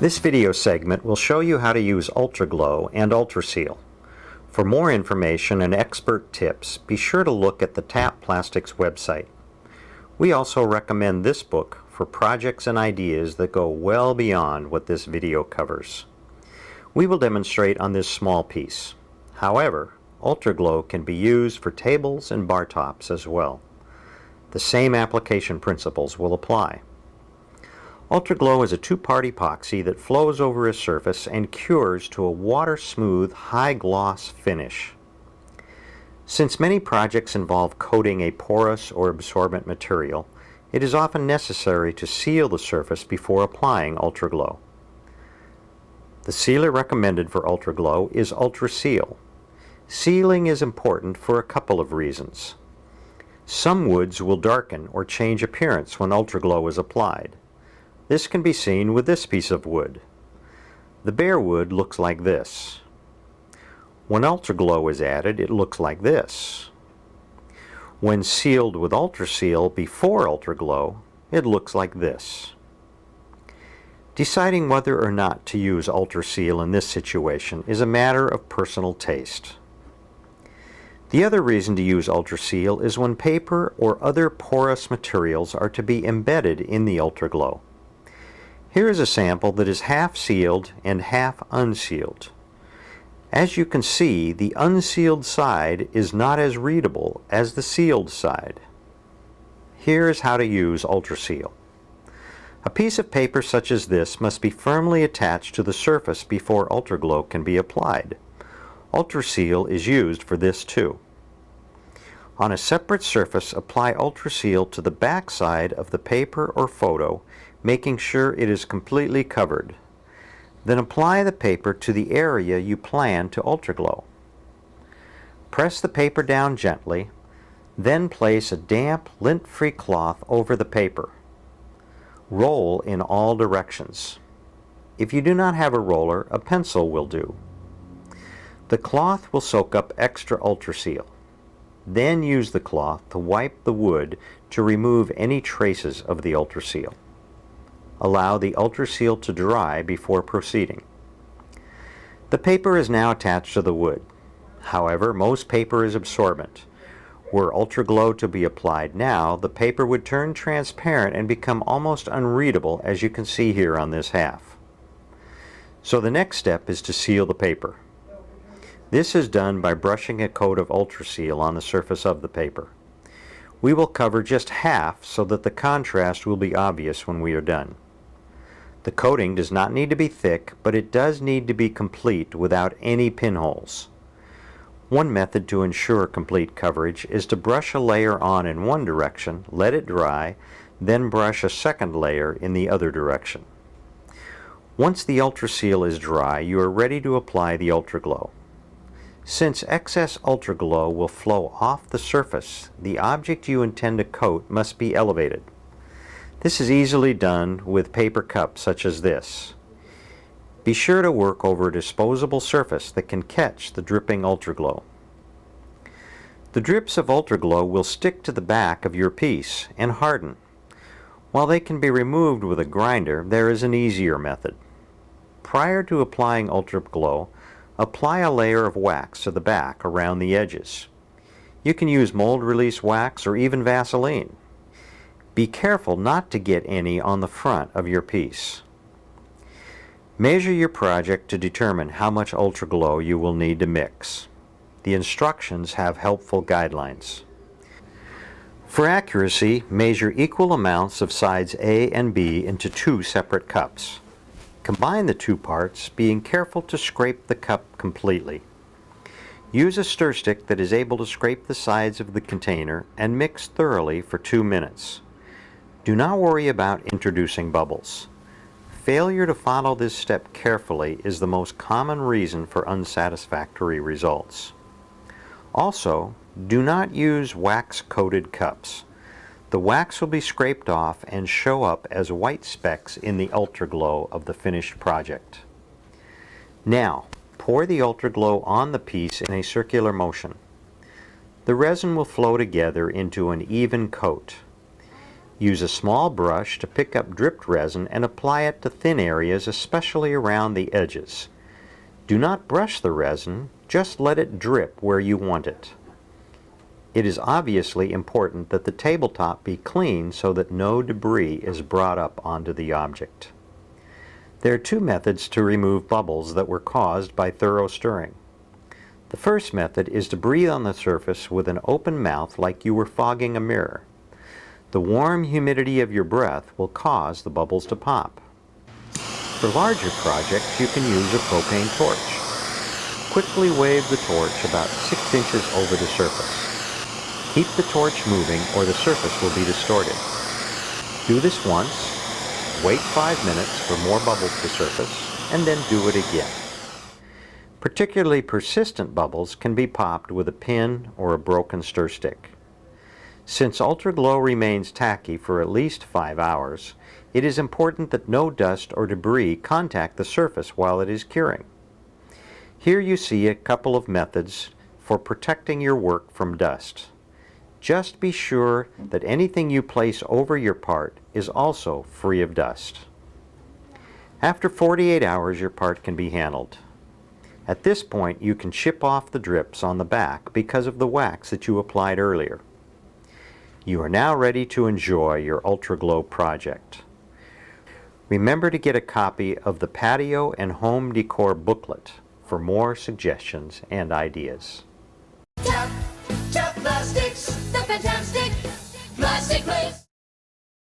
This video segment will show you how to use UltraGlo and UltraSeal. For more information and expert tips, be sure to look at the TAP Plastics website. We also recommend this book for projects and ideas that go well beyond what this video covers. We will demonstrate on this small piece. However, UltraGlo can be used for tables and bar tops as well. The same application principles will apply. UltraGlo is a two-part epoxy that flows over a surface and cures to a water-smooth, high-gloss finish. Since many projects involve coating a porous or absorbent material, it is often necessary to seal the surface before applying UltraGlo. The sealer recommended for UltraGlo is UltraSeal. Sealing is important for a couple of reasons. Some woods will darken or change appearance when UltraGlo is applied. This can be seen with this piece of wood. The bare wood looks like this. When UltraGlo is added, it looks like this. When sealed with UltraSeal before UltraGlo, it looks like this. Deciding whether or not to use UltraSeal in this situation is a matter of personal taste. The other reason to use UltraSeal is when paper or other porous materials are to be embedded in the UltraGlo. Here is a sample that is half sealed and half unsealed. As you can see, the unsealed side is not as readable as the sealed side. Here is how to use UltraSeal. A piece of paper such as this must be firmly attached to the surface before UltraGlo can be applied. UltraSeal is used for this too. On a separate surface, apply UltraSeal to the back side of the paper or photo, making sure it is completely covered. Then apply the paper to the area you plan to UltraGlo. Press the paper down gently, then place a damp, lint-free cloth over the paper. Roll in all directions. If you do not have a roller, a pencil will do. The cloth will soak up extra UltraSeal. Then use the cloth to wipe the wood to remove any traces of the UltraSeal. Allow the UltraSeal to dry before proceeding. The paper is now attached to the wood. However, most paper is absorbent. Were UltraGlo to be applied now, the paper would turn transparent and become almost unreadable, as you can see here on this half. So the next step is to seal the paper. This is done by brushing a coat of UltraSeal on the surface of the paper. We will cover just half so that the contrast will be obvious when we are done. The coating does not need to be thick, but it does need to be complete without any pinholes. One method to ensure complete coverage is to brush a layer on in one direction, let it dry, then brush a second layer in the other direction. Once the UltraSeal is dry, you are ready to apply the UltraGlo. Since excess UltraGlo will flow off the surface, the object you intend to coat must be elevated. This is easily done with paper cups such as this. Be sure to work over a disposable surface that can catch the dripping UltraGlo. The drips of UltraGlo will stick to the back of your piece and harden. While they can be removed with a grinder, there is an easier method. Prior to applying UltraGlo, apply a layer of wax to the back around the edges. You can use mold release wax or even Vaseline. Be careful not to get any on the front of your piece. Measure your project to determine how much UltraGlo you will need to mix. The instructions have helpful guidelines. For accuracy, measure equal amounts of sides A and B into two separate cups. Combine the two parts, being careful to scrape the cup completely. Use a stir stick that is able to scrape the sides of the container and mix thoroughly for 2 minutes. Do not worry about introducing bubbles. Failure to follow this step carefully is the most common reason for unsatisfactory results. Also, do not use wax-coated cups. The wax will be scraped off and show up as white specks in the UltraGlo of the finished project. Now, pour the UltraGlo on the piece in a circular motion. The resin will flow together into an even coat. Use a small brush to pick up dripped resin and apply it to thin areas, especially around the edges. Do not brush the resin, just let it drip where you want it. It is obviously important that the tabletop be clean so that no debris is brought up onto the object. There are two methods to remove bubbles that were caused by thorough stirring. The first method is to breathe on the surface with an open mouth like you were fogging a mirror. The warm humidity of your breath will cause the bubbles to pop. For larger projects, you can use a propane torch. Quickly wave the torch about 6 inches over the surface. Keep the torch moving or the surface will be distorted. Do this once, wait 5 minutes for more bubbles to surface, and then do it again. Particularly persistent bubbles can be popped with a pin or a broken stir stick. Since UltraGlo remains tacky for at least 5 hours, it is important that no dust or debris contact the surface while it is curing. Here you see a couple of methods for protecting your work from dust. Just be sure that anything you place over your part is also free of dust. After 48 hours, your part can be handled. At this point, you can chip off the drips on the back because of the wax that you applied earlier. You are now ready to enjoy your UltraGlo project. Remember to get a copy of the Patio and Home Decor booklet for more suggestions and ideas.